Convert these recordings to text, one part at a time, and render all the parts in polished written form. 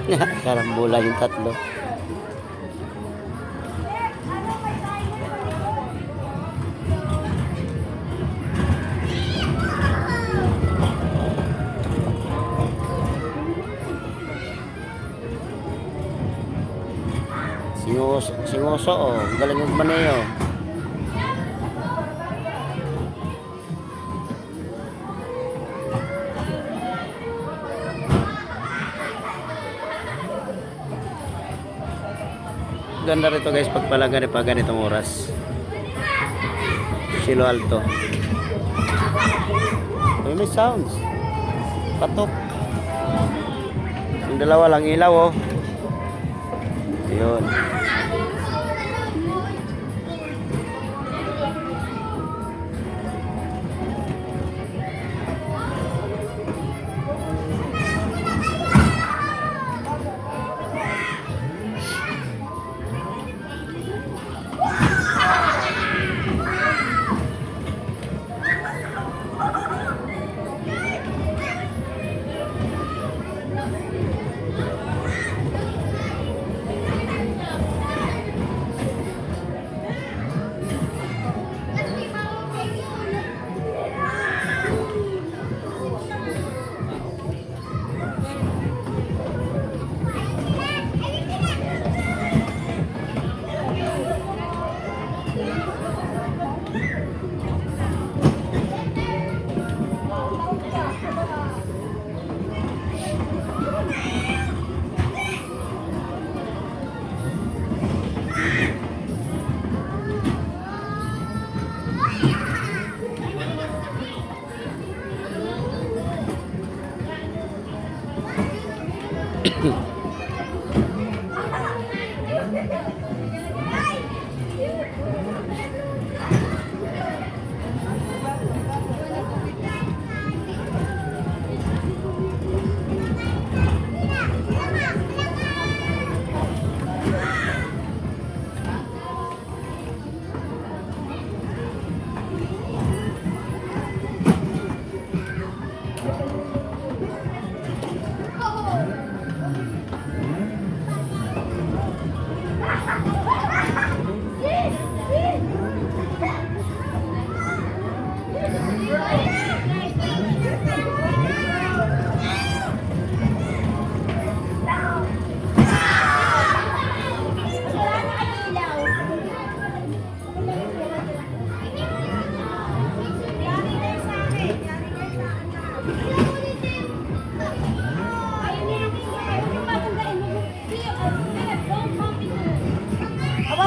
Karambola yung tatlo. Singoso, oh. Galing yung maneho. Ganda rito guys pag pala ganitong oras. Silo Alto. May sounds. Patok. Yung dalawa lang ilaw, oh. Ayun.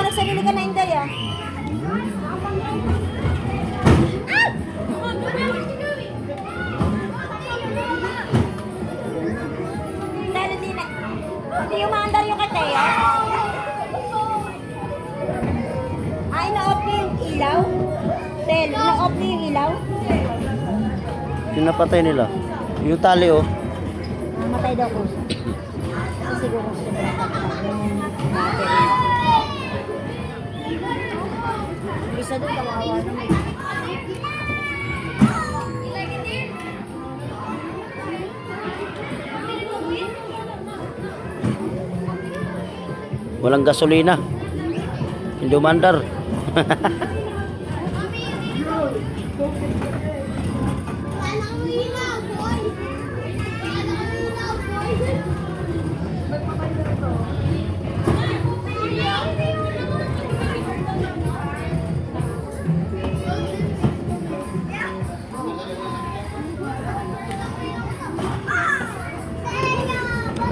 Nagsarili ka na Inday ah. Dahil hindi umaandar yung kataya. Ay, na-off niyo yung ilaw? Tel, na-off niyo yung ilaw? Yung napatay nila. Yung tali, oh. Namatay daw ko. Kasi siguro siya battery. Isa doon, kawawa naman. Walang gasolina. Hindi umandar.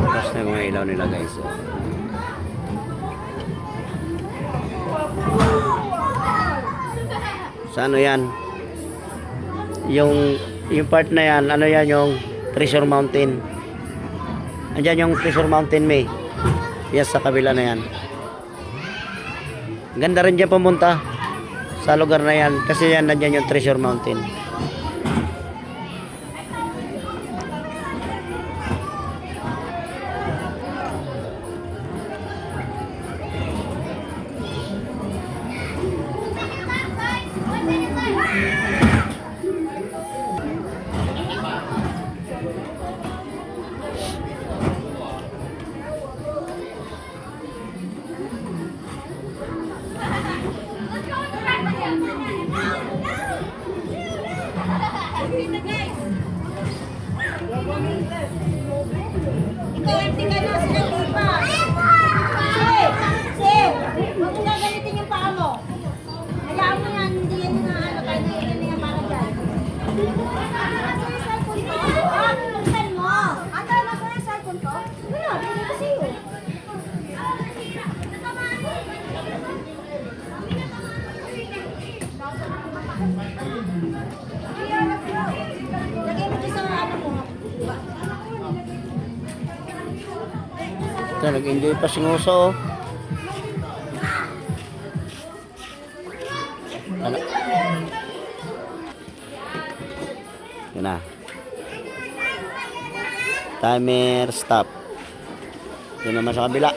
Tapos na yung mga ilaw nila guys. Sa ano yan? Yung part na yan, ano yan yung Treasure Mountain. Andiyan yung Treasure Mountain, May. Yes, sa kabila na yan. Ganda rin dyan pumunta sa lugar na yan. Kasi yan, nandiyan yung Treasure Mountain. Ikaw, empty ka na sila lima. Sil! Sil! Huwag mo gagalitin yung paa mo. Hayaan mo yan, hindi yan na ano, kahit na yan yung para dyan. Ah, buksan mo. Ata, nasa yung cellphone ko? Wala, hindi ko sa'yo. Lagay mo dyan sa ano mo. Ito, nag-enjoy pa si Nguso, oh. Ano? Yun na. Timer stop. Yun naman sa kabila.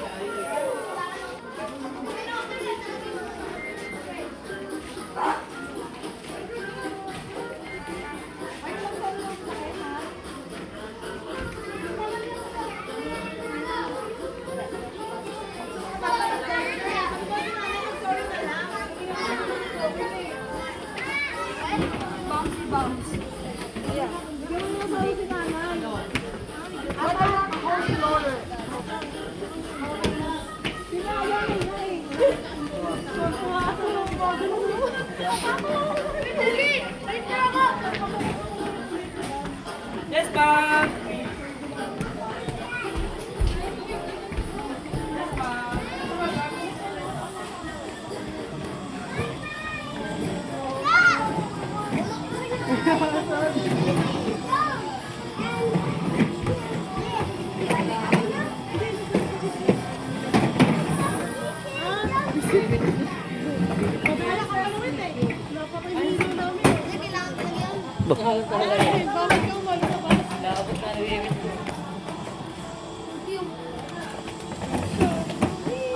Yes, ma'am.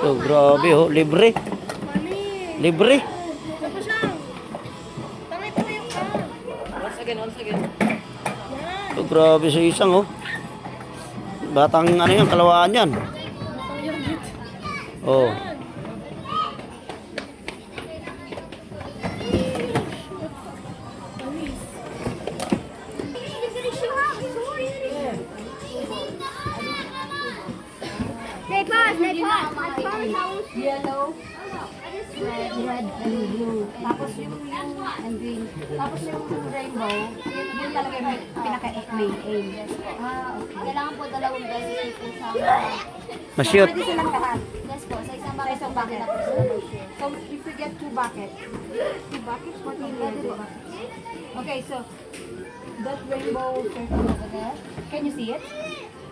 Oh, grabe, oh. Libre. Libre. Once again. Oh, grabe sa isang, oh. Batang ano yan, kalawaan yan. Oh. Yellow, red, and blue. Tapos yung and green. Tapos yung rainbow, yun talaga yung pinaka-main aim. Okay. Kailangan po dalawang beses po sa Masyot. pwede silang lahat. Yes po, sa isang bucket na po sila mag-share. So, if we get two buckets, what do you need? Okay, so, that rainbow circle over there, can you see it?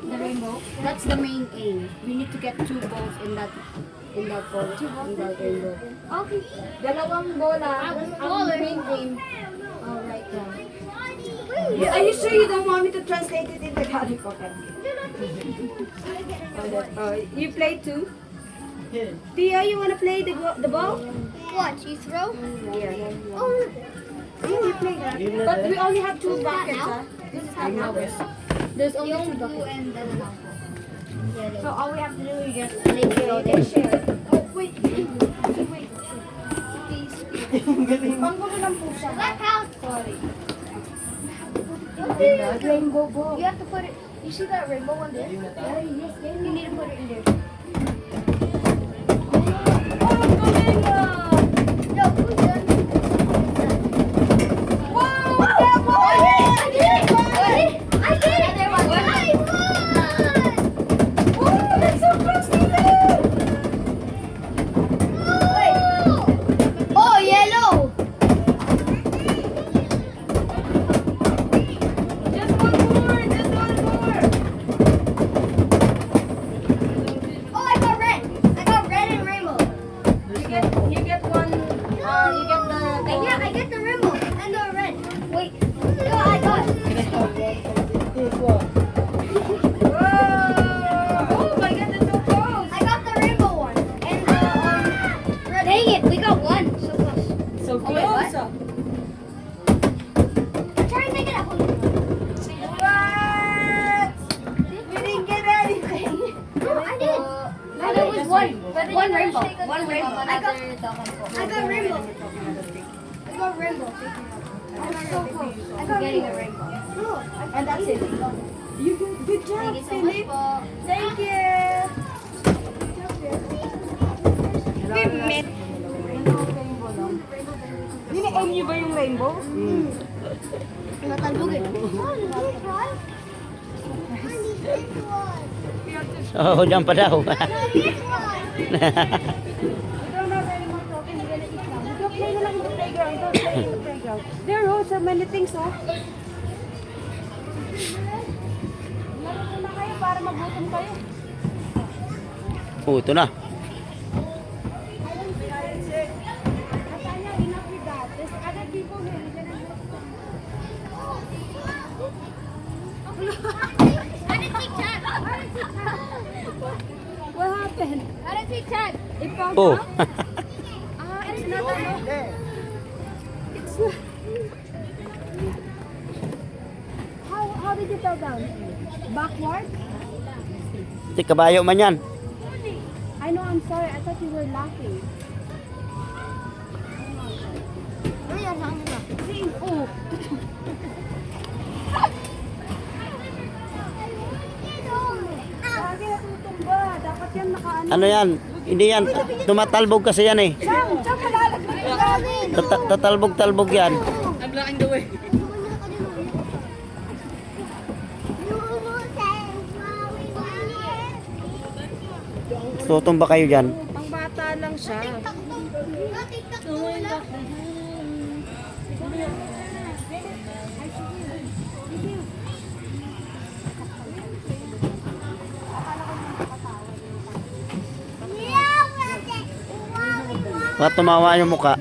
The rainbow? That's the main aim. We need to get two balls in that ball, in that rainbow. Okay. Dalawang bola, ang main aim. Alright, yeah. Are you sure you don't want me to translate it in Tagalog? Okay. You play too? Tia, you wanna play the ball? What? You throw? Yeah. Oh, Yeah, you play that. But we only have two buckets, huh? This is how it There's only two blue buckets. and then yellow. So all we have to do is just they share. Oh, wait. Wait. Please. Panggulo lang po siya. That counts. Sorry. Okay. Rainbow ball. You have to put it. You see that rainbow one there? Yeah, yes, You need to put it in there. No, who's done? Wow! I did it! I did it! I won! Oh, that's so close to there! Oh, yellow! Just one more, just one more. Oh, I got red! I got red and rainbow. You get one, you get the... Yeah, I get the rainbow and the red. Wait. No, I got. Whoa! Oh my god, that's so close! I got the rainbow one and the red. Dang it, we got one. So close. So Oh, wait, what? I'm trying to make it up. What? We didn't get anything. No, I did. No, there was one rainbow. One rainbow. I got rainbow. I got rainbow. so close. I got Getting a it. rainbow. And that's it. You good job, Thank you so much Philip. po. Thank you. Nini-aim niyo ba yung rainbow? Natalbog eh. Oo, dyan pa daw. We don't have any more talking. We're gonna eat now. Go play na lang in the playground. Go play in the playground. There are so many things, oh. Laro muna kayo para magutom kayo. Oh, ito na. Natanya, enough with that. There's other people here. We're gonna do I didn't take tag. What happened? I didn't take tag. It fell Oh. down? It's not a no. It's not. How did you fall down? Backward? Di kabayo man yan. I know, I'm sorry. I thought you were laughing. Ano yan? Saan mo ba? Oh. Lagi natutumba. Dapat yan nakaano. Ano yan? Hindi yan. Tumatalbog kasi yan eh. Saan malalagay? Tatalbog-talbog yan. I'm blocking the way. Tutumba kayo dyan. Ang bata lang siya. Baka tumawa yung mukha.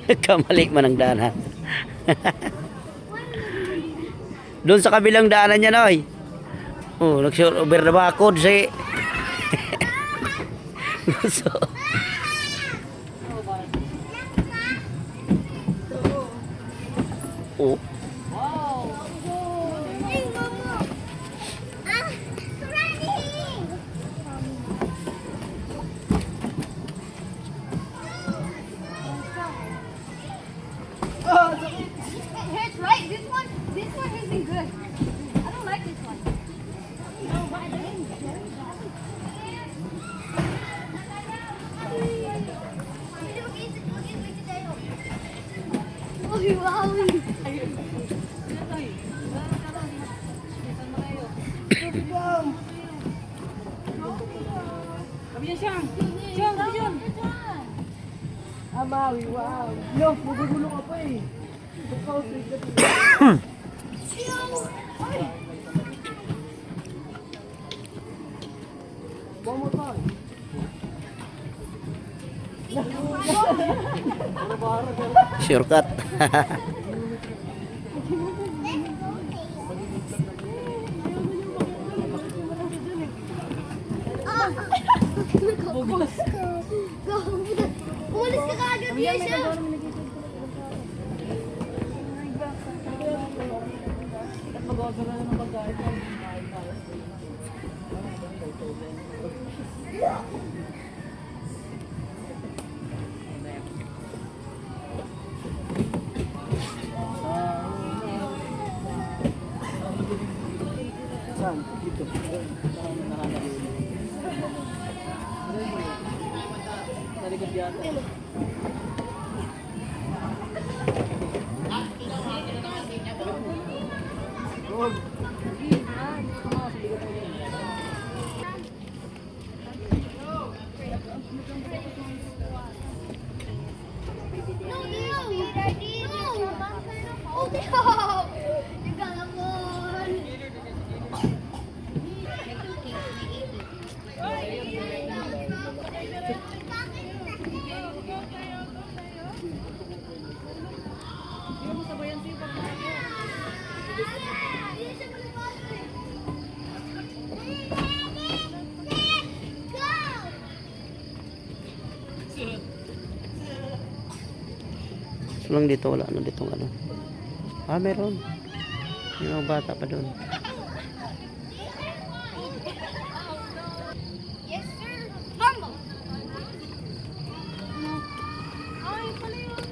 Kamali man ang daanan. Doon sa kabilang daanan niya, Noy. Oh, nag-sure over na bakod si... So, oh. It's right. This one isn't good. I don't like this one. No, why Sabi niya siyang. Siyang. Amawi, wow. No, magugulo ka pa eh. One more time. Shortcut. Umalis ka kaagad, Yesha. No, oh, no. You got a one. So lang dito, wala na ditong ano. Ah, meron. Yung mga bata pa doon. Yes, sir. Humble. Ay, pala yun.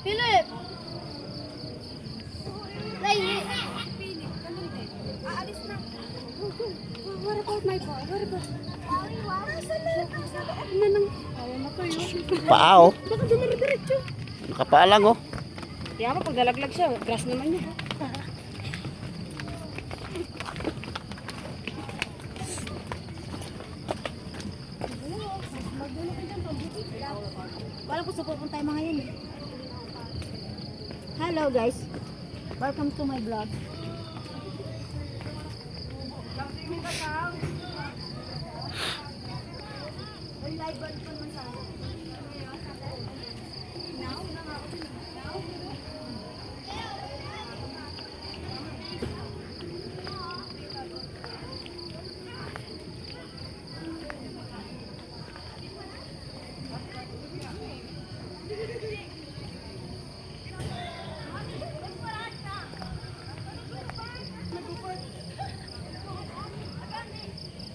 Philip! Like, aalis na. What about my boy? What about... Nasa loob na ng... Ayaw na to yun. Paa oh. Baka dumaridiretso. Nakapaa lang oh. Kaya mo, pag dalaglag siya, grass naman niya. Wala ko sa pupunta yung mga yan eh. Hello guys. Welcome to my vlog.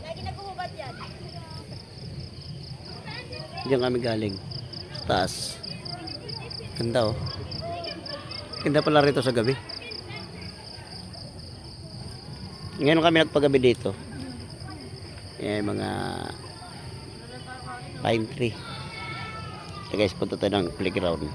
Lagi naghuhubad yan. Diyan kami galing. Sa taas. Ganda oh. Ganda pala rito sa gabi. Ngayon kami nagpagabi dito. Yan mga pine tree. So guys, punta tayo ng playground.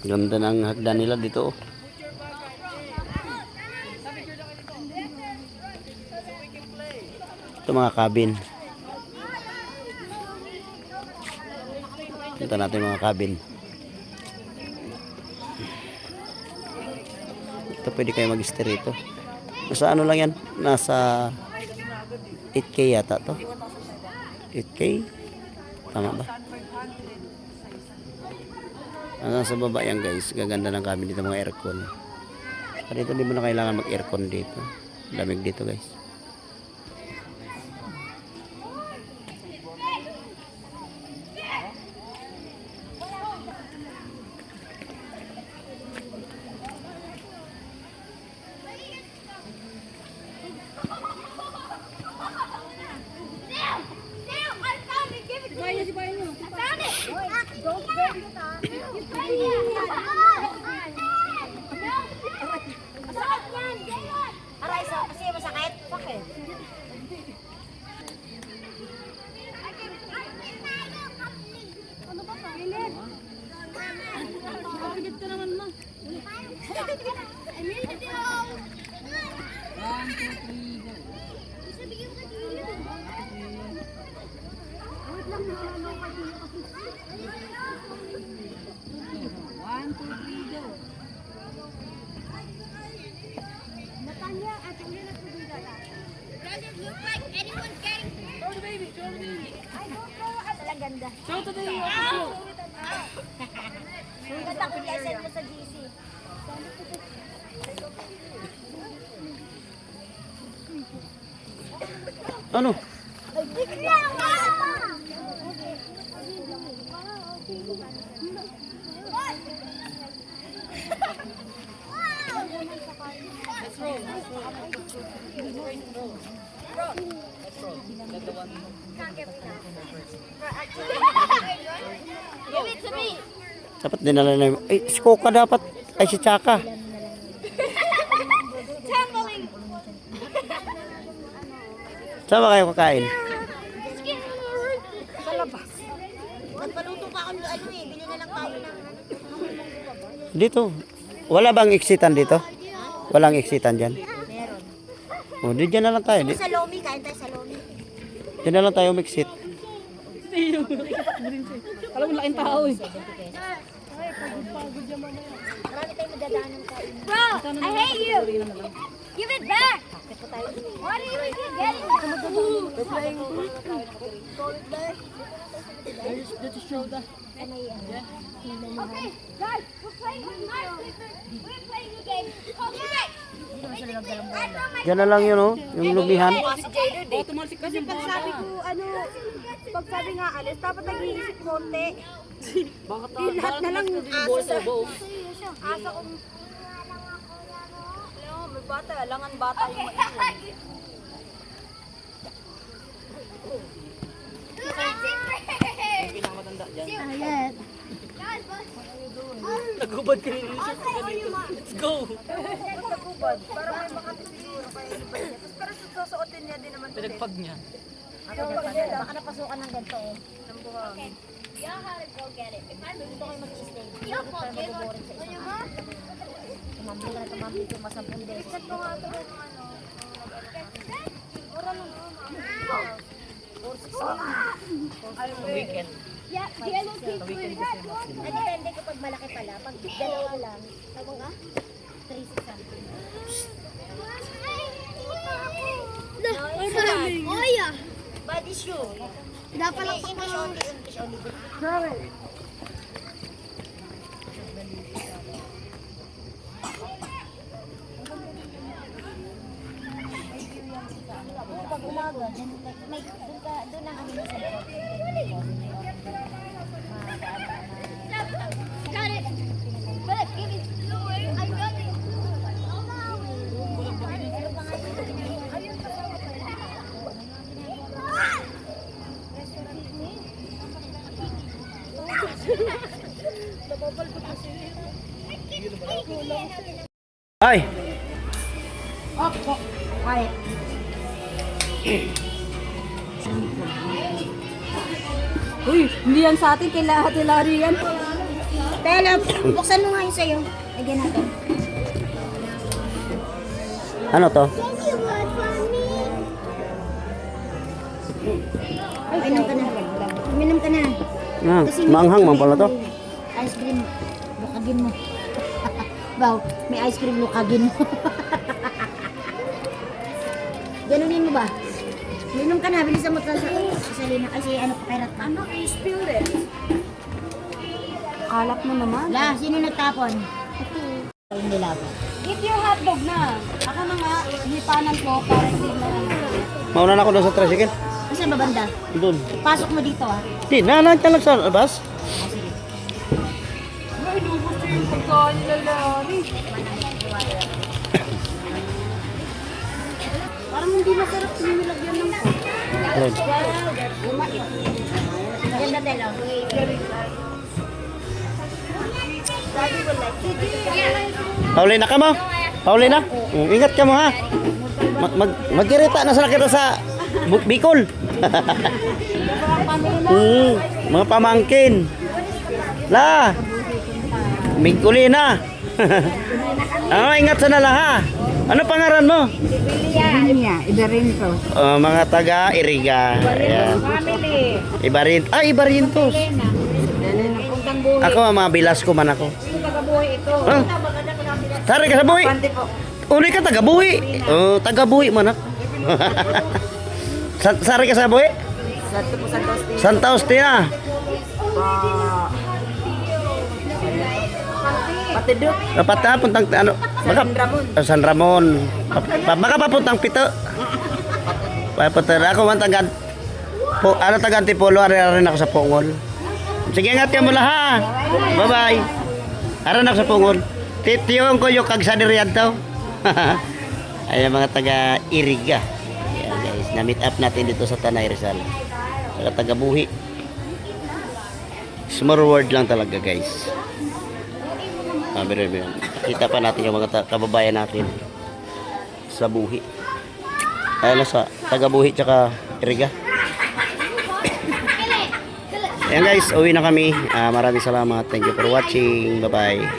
Ganda ng hagdan nila dito oh. Ito mga cabin. Ito natin mga cabin. Ito pwede kayo mag-stay rito. Nasa ano lang yan? Nasa 8K yata to. 8K? Tama ba? Hanggang sa baba yan guys. Gaganda ng cabin dito, mga aircon. Dito di mo na kailangan mag-aircon dito. Lamig dito guys. Aray, so kasi masakit. Bakit? Ano ba to? Pilit. Pilit ka naman mo. Does it look like anyone's getting hurt? Show the baby, show the baby. I don't know. Ang ganda. Show to the baby. Ang ganda ko kaya send mo sa GC. Ano? Bigla ka! Let's roll, let's roll. Let's roll. That's the one. Give it to me. Dapat dinala na yung... Eh, si Coca dapat. Ay, si Chaka. Tumbling. Saan ba kayo kakain? Sa labas. Nagpaluto pa ako ano eh. Bili na lang tayo ng Dito. Wala bang exitan dito? Walang exitan dyan. Meron. O, di dyan na lang tayo. Sa Lomi, kain tayo sa Lomi. Dyan na lang tayo exit. Alam mo, laking tao eh. Marami tayong madadaanan kain. Bro, I hate you! Give it back! What are you even getting? Okay, guys, we're playing a game. Copyright! Dyan na lang yun, oh. Yung lumihan. Kasi pag sabi ko, pag sabi nga alis, dapat nag-iisip konti. Lahat na lang asa sa... Asa kong... Alam mo, may bata, langan bata yung maiwan. Ayan. Nagubad ka rin. Let's go. Nagubad, para may makati siguro kayo iba niya. Tapos para susuotin niya din naman. Pinagpag niya. Baka napasukan ng ganito eh. Ng buhangin. Gusto kayo mag-stay. Hindi ako tayo mag-boring sa isang araw. Tumambling ka na tumambling ko mas 10 beses. Ito nga ito ng ano. Oral lang. Weekend. Depende kapag malaki pala. Pag dalawa lang, tawag ka? 3 something. Oh yeah. Body shoe. Dapat lang English only, English only. Pag umaga, may doon ang ano sa Got it. But give it. I got it. Ay! Quiet. Uy, hindi yan sa atin. Kailangan Larry yan. Tela, buksan mo nga yung sa'yo. Lagyan natin. Ano to? Minom ka na. Minom ka na. Ah, maanghang man pala to. Ice cream. Lukagin mo. Wow, may ice cream lukagin mo. Ganunin mo ba? Minom ka na. Bilisan mo ka sa salina. Ay, si ano, pakirat pa. Ano, i-spill it. Kalat mo naman. La, sino nagtapon? Hindi lang. Eat your hotdog na. Ako na nga, hipanan ko para hindi na. Mauna na ako doon sa tricycle. Saan ba banda? Doon. Pasok mo dito ah. Di, nalang lang sa labas. Ay, lubos ko yung pagkain na Larry. Parang hindi masarap nilagyan ng po. Ayun. Maganda tayo lang. Paulina ka mo? Paulina? Ingat ka mo ha. Magkirita na sa kita sa Bicol. Mga pamangkin. La. Mingkulina. Ingat sa nala ha. Ano pangaran mo? Iberinto. Mga taga Iriga. Ayan. Family. Ibarintos. Ako mga Bilasco man ako. Tagabuhay ito. Huh? Sari ka sa buhi. Uli ka taga buhi. Taga buhi man ako. Sari ka sa buhi? Santa Ostina. Patidok. Dapat na puntang ano? Baka San Ramon. Baka papuntang Pito. Papunta ako man taga taga Antipolo, ari ako sa Pungol. Sige, ingat ka mula ha. Bye-bye. Aran ako sa Pungol. Titiyong ko yung kagsadiriyan to. Ayan mga taga Iriga. Ayan guys, na-meet up natin dito sa Tanay Rizal. Taga Buhi. Small world lang talaga guys. Biro. Kita pa natin yung mga kababayan natin sa Buhi. Ayan sa taga Buhi tsaka Iriga. Ayan guys, uwi na kami. Maraming salamat. Thank you for watching. Bye-bye.